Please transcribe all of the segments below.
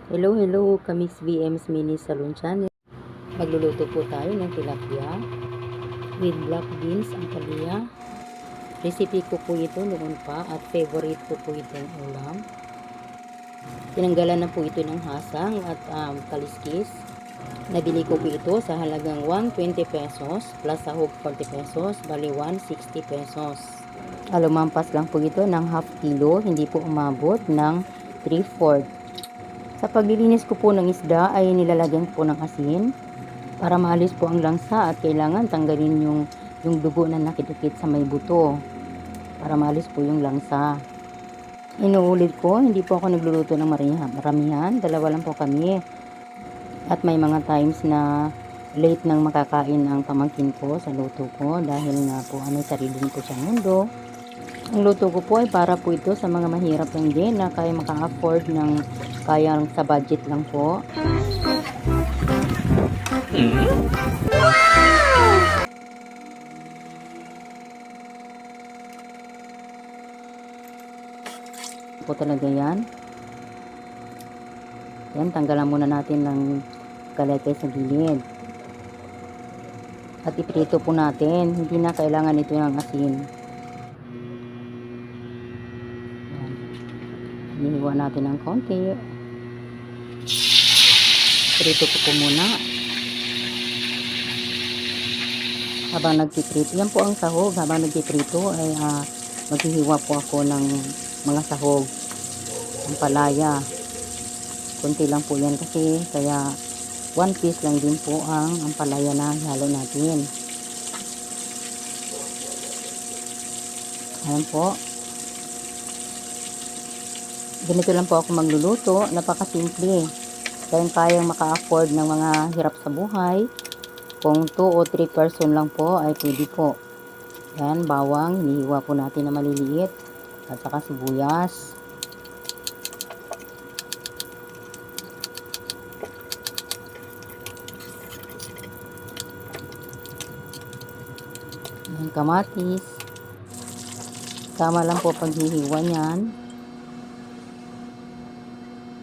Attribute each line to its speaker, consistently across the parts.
Speaker 1: Hello, hello, Kamix VM's Mini Salon Channel. Magluluto po tayo ng tilapia with black beans ang palaya. Recipe ko po ito noon pa at favorite ko po itong ulam. Tinanggalan na po ito ng hasang at kaliskis. Nabili ko po ito sa halagang 120 pesos plus sahog 40 pesos, bali 160 pesos. Lumampas lang po ito ng half kilo, hindi po umabot ng 3/4. Sa paglilinis ko po ng isda ay nilalagyan po ng asin para maalis po ang langsa at kailangan tanggalin yung dugo na nakidikit sa may buto para maalis po yung langsa. Inuulit ko, hindi po ako nagluluto ng maramihan, dalawa lang po kami. At may mga times na late nang makakain ang pamangkin ko sa luto ko dahil nga po may sarili ko siyang mundo. Ang luto ko po ay para po ito sa mga mahirap lang din na kaya maka-afford ng kaya sa budget lang po. Po talaga yan. Yan, tanggalan muna natin ng kalekay sa gilid. At iprito po natin. Hindi na kailangan ito ng asin. Hinihiwa natin ng konti. Prito ko po muna. Habang nagtitrito, yan po ang sahog. Habang nagtitrito ay maghihiwa po ako ng mga sahog. Ang palaya. Konti lang po yan kasi kaya 1 piece lang din po ang palaya na halo natin. Ayan po. Ganito lang po ako magluluto, napakasimple. Kayang maka-afford ng mga hirap sa buhay. Kung 2 o 3 person lang po ay pwede po. Yan, bawang, hinihiwa po natin na maliliit. At saka sibuyas. Yan, kamatis. Tama lang po paghihiwa niyan.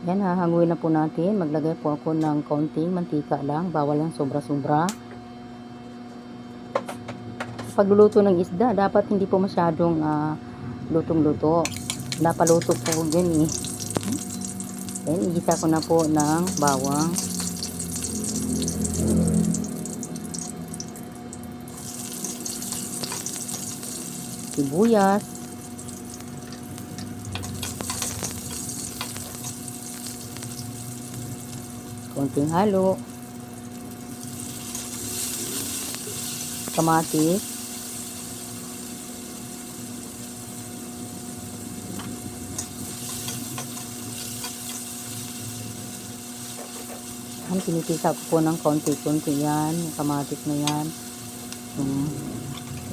Speaker 1: Yan, hahanguin na po natin. Maglagay po ako ng kaunting mantika lang. Bawal lang sobra-sobra. Pagluluto ng isda, dapat hindi po masyadong lutong-luto. Napaluto po yun eh. Yan, igisa ko na po ng bawang. Sibuyas. Konting halo. Kamatis. Pinipisa ko po ng konti-konti yan. Kamatis na yan.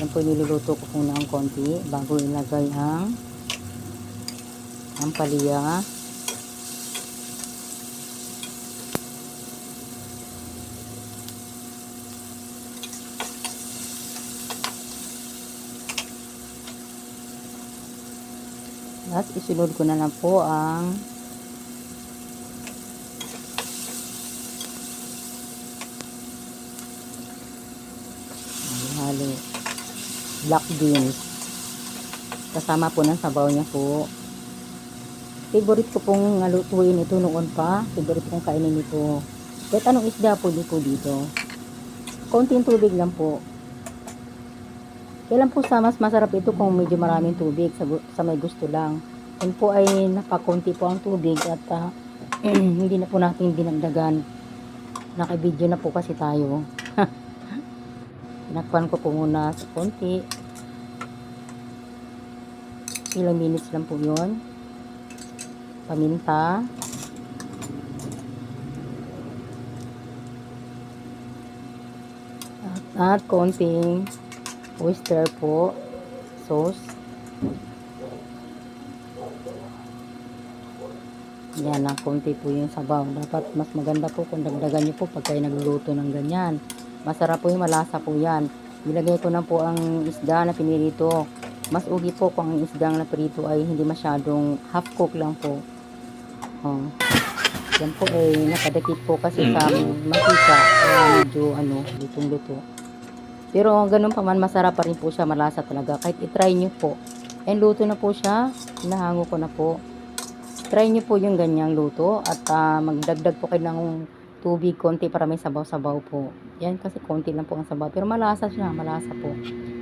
Speaker 1: Yan po niluluto ko po ng konti bago ilagay ang palaya. At isunod ko na lang po ang halo black beans. Kasama po ng sabaw niya po. Favorite ko pong lutuin ito noon pa. Favorite kong kainin ito. Kahit anong isda po dito. Konting tubig lang po. Kailan po sa mas masarap ito kung medyo maraming tubig sa may gusto lang. Kung po ay napakunti po ang tubig at hindi na po natin dinagdagan. Naka-video na po kasi tayo. Pinakpan ko po muna sa konti. Ilang minutes lang po yun. Paminta. At konting oyster po sauce. Yan lang, konti po yung sabaw. Dapat mas maganda po kung dagdagan nyo po pag kayo nagluluto ng ganyan. Masarap po yung malasa po yan. Nilagay ko na po ang isda na pinirito. Mas ugi po kung ang isda na pinirito ay hindi masyadong half cook lang po. Yan po nakadikit po kasi sa mantika. Kaya medyo lutong-luto. Pero ganun pa man, masarap pa rin po siya, malasa talaga. Kahit itry nyo po. And luto na po siya. Hinahango ko na po. Try nyo po yung ganyang luto. At magdagdag po kayo ng tubig konti para may sabaw-sabaw po. Yan kasi konti lang po ang sabaw. Pero malasa siya, malasa po.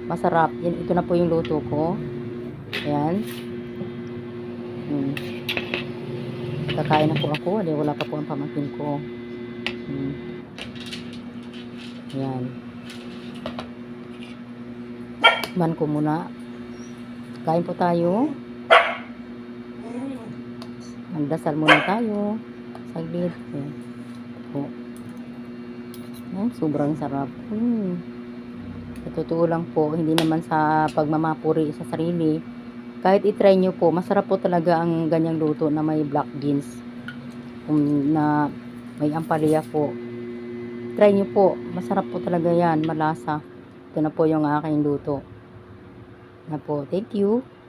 Speaker 1: Masarap. Yan, ito na po yung luto ko. Ayan. Kakain na po ako. Wala pa po ang pamangkin ko. Ayan. Man ko muna. Kain po tayo. Magdasal muna tayo. Saglit. Ayan. Po. Ayan, sobrang sarap. Sa totoo lang po, hindi naman sa pagmamapuri sa sarili. Kahit itry nyo po, masarap po talaga ang ganyang luto na may black beans. Na may ampalaya po. Try nyo po. Masarap po talaga yan. Malasa. Ito na po yung aking luto. Na po. Thank you.